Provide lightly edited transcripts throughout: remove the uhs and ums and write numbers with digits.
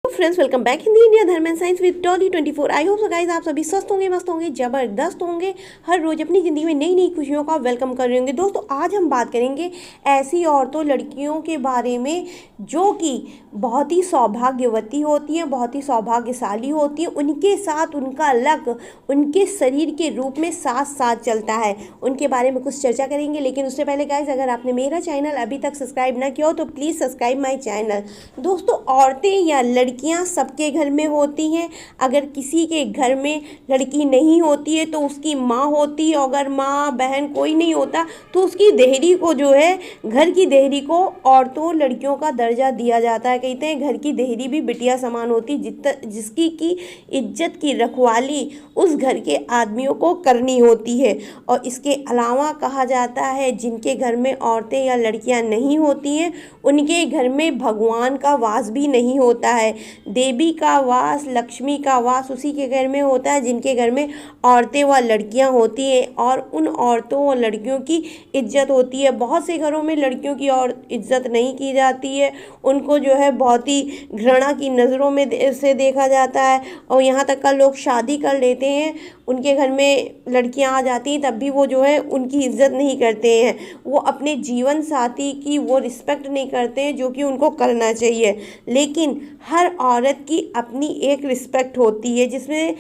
Friends, welcome back Hindi India Dharm and science with Tolly 24। I hope so guys आप सभी स्वस्थ होंगे, मस्त होंगे, जबरदस्त होंगे, हर रोज अपनी ज़िंदगी में नई नई खुशियों का वेलकम कर रहे होंगे। दोस्तों, आज हम बात करेंगे ऐसी औरतों लड़कियों के बारे में जो कि बहुत ही सौभाग्यवती होती हैं, बहुत ही सौभाग्यशाली होती हैं। उनके साथ उनका लक उनके शरीर के रूप में साथ साथ चलता है। उनके बारे में कुछ चर्चा करेंगे, लेकिन उससे पहले गाइस, अगर आपने मेरा चैनल अभी तक सब्सक्राइब ना किया हो तो प्लीज़ सब्सक्राइब माई चैनल। दोस्तों, औरतें या लड़कियां सबके घर में होती हैं। अगर किसी के घर में लड़की नहीं होती है तो उसकी माँ होती है। अगर माँ बहन कोई नहीं होता तो उसकी देहरी को जो है, घर की देहरी को औरतों लड़कियों का दर्जा दिया जाता है। कहते हैं घर की देहरी भी बिटिया समान होती, जिसकी की इज्जत की रखवाली उस घर के आदमियों को करनी होती है। और इसके अलावा कहा जाता है जिनके घर में औरतें या लड़कियां नहीं होती हैं उनके घर में भगवान का वास भी नहीं होता है। देवी का वास, लक्ष्मी का वास उसी के घर में होता है जिनके घर में औरतें व लड़कियां होती हैं और उन औरतों और लड़कियों की इज्जत होती है। बहुत से घरों में लड़कियों की और इज्जत नहीं की जाती है, उनको जो है बहुत ही घृणा की नज़रों में से देखा जाता है। और यहाँ तक का लोग शादी कर लेते हैं, उनके घर में लड़कियां आ जाती हैं, तब भी वो जो है उनकी इज्जत नहीं करते हैं। वो अपने जीवन साथी की वो रिस्पेक्ट नहीं करते हैं जो कि उनको करना चाहिए। लेकिन हर औरत की अपनी एक रिस्पेक्ट होती है जिसमें,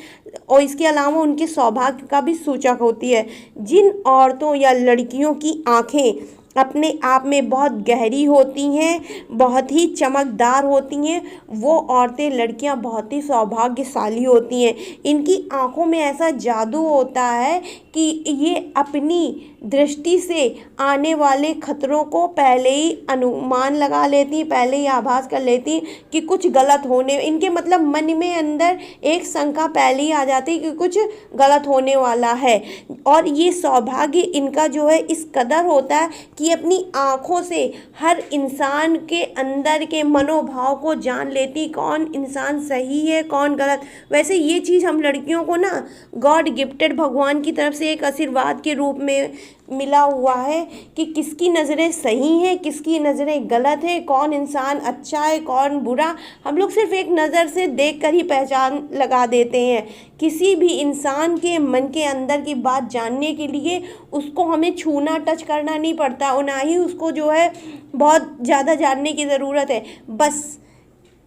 और इसके अलावा उनके सौभाग्य का भी सूचक होती है। जिन औरतों या लड़कियों की आंखें अपने आप में बहुत गहरी होती हैं, बहुत ही चमकदार होती हैं, वो औरतें लड़कियां बहुत ही सौभाग्यशाली होती हैं। इनकी आंखों में ऐसा जादू होता है कि ये अपनी दृष्टि से आने वाले खतरों को पहले ही अनुमान लगा लेती, पहले ही आभास कर लेती कि कुछ गलत होने, इनके मतलब मन में अंदर एक शंका पहले ही आ जाती कि कुछ गलत होने वाला है। और ये सौभाग्य इनका जो है इस कदर होता है कि अपनी आँखों से हर इंसान के अंदर के मनोभाव को जान लेती, कौन इंसान सही है कौन गलत। वैसे ये चीज़ हम लड़कियों को ना गॉड गिफ्टेड, भगवान की तरफ से एक आशीर्वाद के रूप में मिला हुआ है कि किसकी नज़रें सही हैं, किसकी नज़रें गलत हैं, कौन इंसान अच्छा है कौन बुरा, हम लोग सिर्फ एक नज़र से देखकर ही पहचान लगा देते हैं। किसी भी इंसान के मन के अंदर की बात जानने के लिए उसको हमें छूना, टच करना नहीं पड़ता, और ना ही उसको जो है बहुत ज़्यादा जानने की ज़रूरत है। बस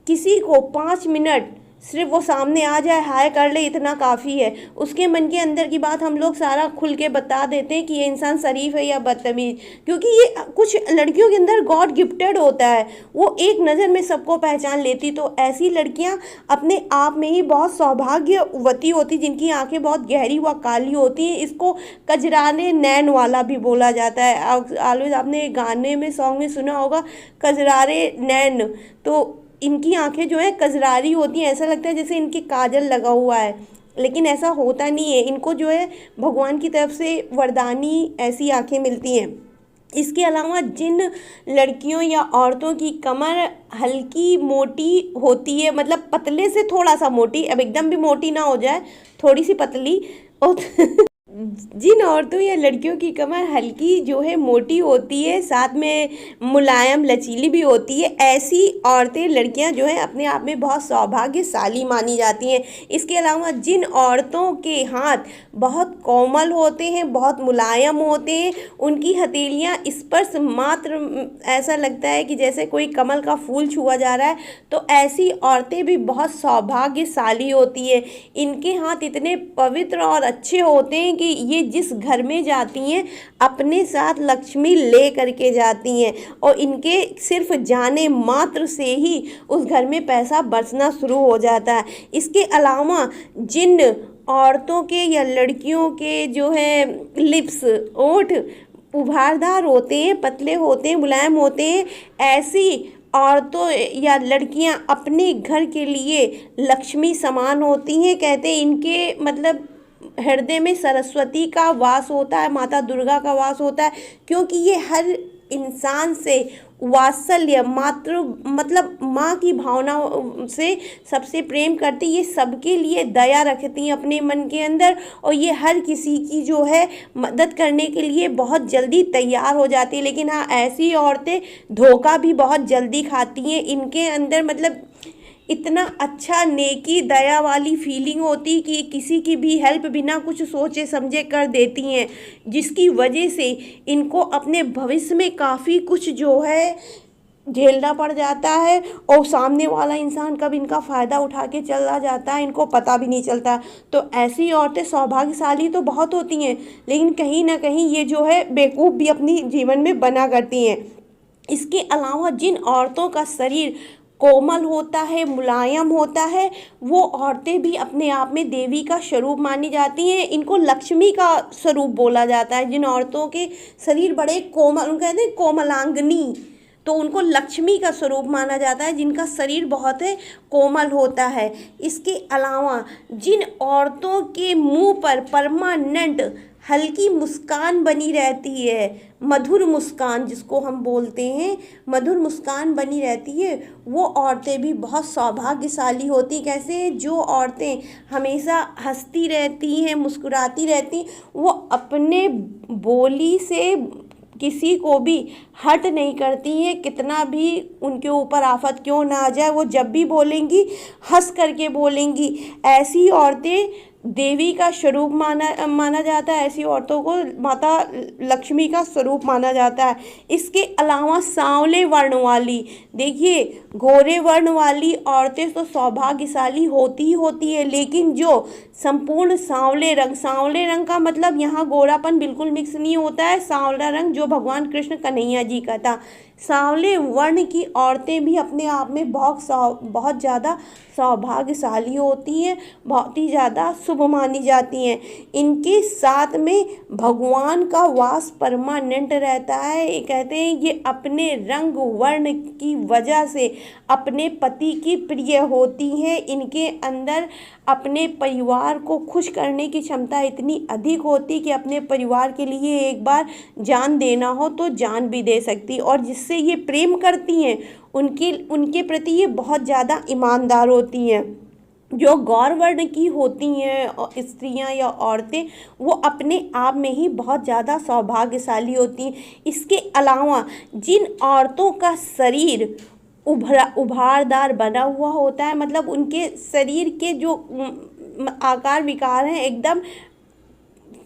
किसी को 5 मिनट सिर्फ वो सामने आ जाए, हाय कर ले, इतना काफ़ी है। उसके मन के अंदर की बात हम लोग सारा खुल के बता देते हैं कि ये इंसान शरीफ है या बदतमीज, क्योंकि ये कुछ लड़कियों के अंदर गॉड गिफ्टेड होता है, वो एक नज़र में सबको पहचान लेती। तो ऐसी लड़कियां अपने आप में ही बहुत सौभाग्यवती होती, जिनकी आंखें बहुत गहरी व काली होती हैं। इसको कजराने नैन वाला भी बोला जाता है। ऑलवेज आपने गाने में, सॉन्ग में सुना होगा, कजरारे नैन। तो इनकी आंखें जो है कजरारी होती हैं, ऐसा लगता है जैसे इनके काजल लगा हुआ है, लेकिन ऐसा होता नहीं है। इनको जो है भगवान की तरफ से वरदानी ऐसी आंखें मिलती हैं। इसके अलावा जिन लड़कियों या औरतों की कमर हल्की मोटी होती है, मतलब पतले से थोड़ा सा मोटी, अब एकदम भी मोटी ना हो जाए, थोड़ी सी पतली, और जिन औरतों या लड़कियों की कमर हल्की जो है मोटी होती है, साथ में मुलायम लचीली भी होती है, ऐसी औरतें लड़कियां जो है अपने आप में बहुत सौभाग्यशाली मानी जाती हैं। इसके अलावा जिन औरतों के हाथ बहुत कोमल होते हैं, बहुत मुलायम होते हैं, उनकी हथेलियां स्पर्श मात्र ऐसा लगता है कि जैसे कोई कमल का फूल छुआ जा रहा है, तो ऐसी औरतें भी बहुत सौभाग्यशाली होती है। इनके हाथ इतने पवित्र और अच्छे होते हैं कि ये जिस घर में जाती हैं अपने साथ लक्ष्मी ले करके जाती हैं, और इनके सिर्फ जाने मात्र से ही उस घर में पैसा बरसना शुरू हो जाता है। इसके अलावा जिन औरतों के या लड़कियों के जो है लिप्स, ओठ उभारदार होते हैं, पतले होते हैं, मुलायम होते हैं, ऐसी औरतों या लड़कियां अपने घर के लिए लक्ष्मी समान होती हैं। कहते हैं इनके मतलब हृदय में सरस्वती का वास होता है, माता दुर्गा का वास होता है, क्योंकि ये हर इंसान से वात्सल्य, मातृ मतलब माँ की भावना से सबसे प्रेम करती, ये सबके लिए दया रखती हैं अपने मन के अंदर, और ये हर किसी की जो है मदद करने के लिए बहुत जल्दी तैयार हो जाती है। लेकिन हाँ, ऐसी औरतें धोखा भी बहुत जल्दी खाती हैं। इनके अंदर मतलब इतना अच्छा नेकी दया वाली फीलिंग होती कि किसी की भी हेल्प बिना कुछ सोचे समझे कर देती हैं, जिसकी वजह से इनको अपने भविष्य में काफ़ी कुछ जो है झेलना पड़ जाता है, और सामने वाला इंसान कब इनका फ़ायदा उठा के चला जाता है इनको पता भी नहीं चलता। तो ऐसी औरतें सौभाग्यशाली तो बहुत होती हैं, लेकिन कहीं ना कहीं ये जो है बेवकूफ़ भी अपनी जीवन में बना करती हैं। इसके अलावा जिन औरतों का शरीर कोमल होता है, मुलायम होता है, वो औरतें भी अपने आप में देवी का स्वरूप मानी जाती हैं। इनको लक्ष्मी का स्वरूप बोला जाता है। जिन औरतों के शरीर बड़े कोमल, उनको कहते हैं कोमलांगनी, तो उनको लक्ष्मी का स्वरूप माना जाता है, जिनका शरीर बहुत है कोमल होता है। इसके अलावा जिन औरतों के मुंह पर परमानेंट हल्की मुस्कान बनी रहती है, मधुर मुस्कान जिसको हम बोलते हैं, मधुर मुस्कान बनी रहती है, वो औरतें भी बहुत सौभाग्यशाली होती। कैसे? जो औरतें हमेशा हंसती रहती हैं, मुस्कुराती रहती, वो अपने बोली से किसी को भी हर्ट नहीं करती हैं। कितना भी उनके ऊपर आफत क्यों ना आ जाए, वो जब भी बोलेंगी हंस करके बोलेंगी। ऐसी औरतें देवी का स्वरूप माना जाता है। ऐसी औरतों को माता लक्ष्मी का स्वरूप माना जाता है। इसके अलावा सांवले वर्ण वाली, देखिए गोरे वर्ण वाली औरतें तो सौभाग्यशाली होती ही होती है, लेकिन जो संपूर्ण सांवले रंग का मतलब यहाँ गोरापन बिल्कुल मिक्स नहीं होता है। सांवला रंग जो भगवान कृष्ण कन्हैया जी का था। सांवले वर्ण की औरतें भी अपने आप में बहुत ज़्यादा सौभाग्यशाली होती हैं, बहुत ही ज़्यादा शुभ मानी जाती हैं। इनके साथ में भगवान का वास परमानेंट रहता है। ये कहते हैं ये अपने रंग वर्ण की वजह से अपने पति की प्रिय होती हैं। इनके अंदर अपने परिवार को खुश करने की क्षमता इतनी अधिक होती कि अपने परिवार के लिए एक बार जान देना हो तो जान भी दे सकती, और जिससे ये प्रेम करती हैं उनके प्रति ये बहुत ज़्यादा ईमानदार होती हैं। जो गौर वर्ण की होती हैं स्त्रियां या औरतें, वो अपने आप में ही बहुत ज़्यादा सौभाग्यशाली होती हैं। इसके अलावा जिन औरतों का शरीर उभारदार बना हुआ होता है, मतलब उनके शरीर के जो आकार विकार हैं एकदम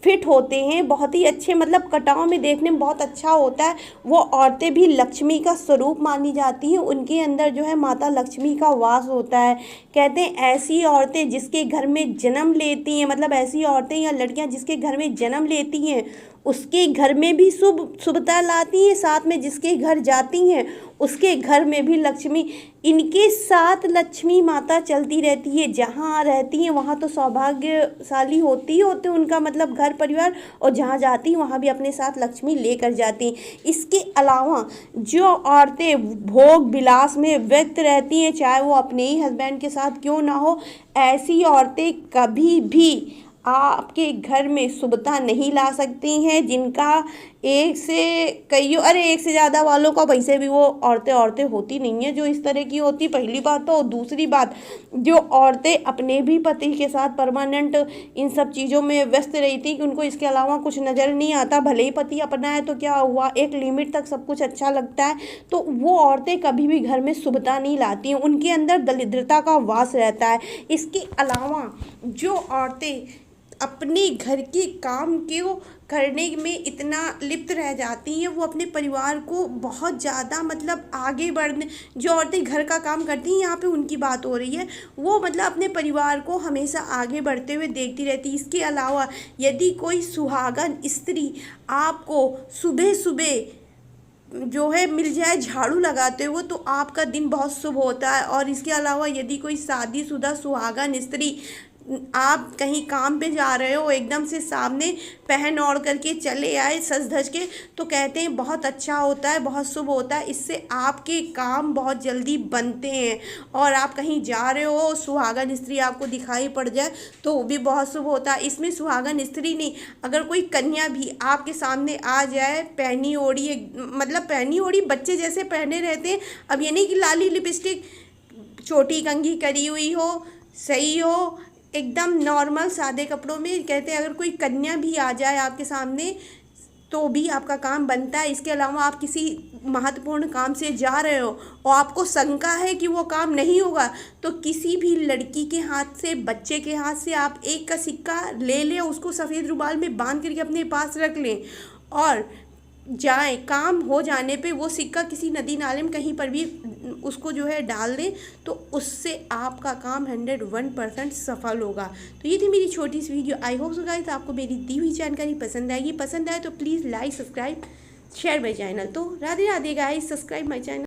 फिट होते हैं, बहुत ही अच्छे, मतलब कटाव में देखने में बहुत अच्छा होता है, वो औरतें भी लक्ष्मी का स्वरूप मानी जाती हैं। उनके अंदर जो है माता लक्ष्मी का वास होता है। कहते हैं ऐसी औरतें जिसके घर में जन्म लेती हैं, मतलब ऐसी औरतें या लड़कियां जिसके घर में जन्म लेती हैं उसके घर में भी शुभता लाती हैं, साथ में जिसके घर जाती हैं उसके घर में भी लक्ष्मी, इनके साथ लक्ष्मी माता चलती रहती है। जहाँ रहती हैं वहाँ तो सौभाग्यशाली होती ही होते उनका मतलब घर परिवार, और जहाँ जाती हैं वहाँ भी अपने साथ लक्ष्मी लेकर जाती हैं। इसके अलावा जो औरतें भोग विलास में व्यस्त रहती हैं, चाहे वो अपने ही हस्बैंड के साथ क्यों ना हो, ऐसी औरतें कभी भी आपके घर में शुभता नहीं ला सकती हैं। जिनका एक से ज़्यादा वालों का, वैसे भी वो औरतें होती नहीं हैं जो इस तरह की होती, पहली बात तो। दूसरी बात, जो औरतें अपने भी पति के साथ परमानेंट इन सब चीज़ों में व्यस्त रहती कि उनको इसके अलावा कुछ नज़र नहीं आता, भले ही पति अपना है तो क्या हुआ, एक लिमिट तक सब कुछ अच्छा लगता है, तो वो औरतें कभी भी घर में शुभता नहीं लाती हैं, उनके अंदर दरिद्रता का वास रहता है। इसके अलावा जो औरतें अपने घर के काम को करने में इतना लिप्त रह जाती हैं, वो अपने परिवार को बहुत ज़्यादा मतलब आगे बढ़ने, जो औरतें घर का काम करती हैं, यहाँ पे उनकी बात हो रही है, वो मतलब अपने परिवार को हमेशा आगे बढ़ते हुए देखती रहती है। इसके अलावा यदि कोई सुहागन स्त्री आपको सुबह सुबह जो है मिल जाए झाड़ू लगाते हुए, तो आपका दिन बहुत शुभ होता है। और इसके अलावा यदि कोई शादीशुदा सुहागन स्त्री आप कहीं काम पे जा रहे हो, एकदम से सामने पहन ओढ़ करके चले आए सज धज के, तो कहते हैं बहुत अच्छा होता है, बहुत शुभ होता है, इससे आपके काम बहुत जल्दी बनते हैं। और आप कहीं जा रहे हो, सुहागन स्त्री आपको दिखाई पड़ जाए तो वो भी बहुत शुभ होता है। इसमें सुहागन स्त्री नहीं, अगर कोई कन्या भी आपके सामने आ जाए पहनी ओढ़ी, मतलब पहनी ओढ़ी बच्चे जैसे पहने रहते हैं, अब ये नहीं कि लाली लिपस्टिक छोटी कंघी करी हुई हो, सही हो, एकदम नॉर्मल सादे कपड़ों में, कहते हैं अगर कोई कन्या भी आ जाए आपके सामने तो भी आपका काम बनता है। इसके अलावा आप किसी महत्वपूर्ण काम से जा रहे हो और आपको शंका है कि वो काम नहीं होगा, तो किसी भी लड़की के हाथ से, बच्चे के हाथ से आप एक का सिक्का ले लें, उसको सफ़ेद रुमाल में बांध करके अपने पास रख लें और जाए, काम हो जाने पे वो सिक्का किसी नदी नाले में कहीं पर भी उसको जो है डाल दें, तो उससे आपका काम 101% सफल होगा। तो ये थी मेरी छोटी सी video. I hope so guys आपको मेरी दी हुई जानकारी पसंद आएगी। पसंद आए तो please like, subscribe, share my channel. तो Radhe Radhe guys, subscribe my channel.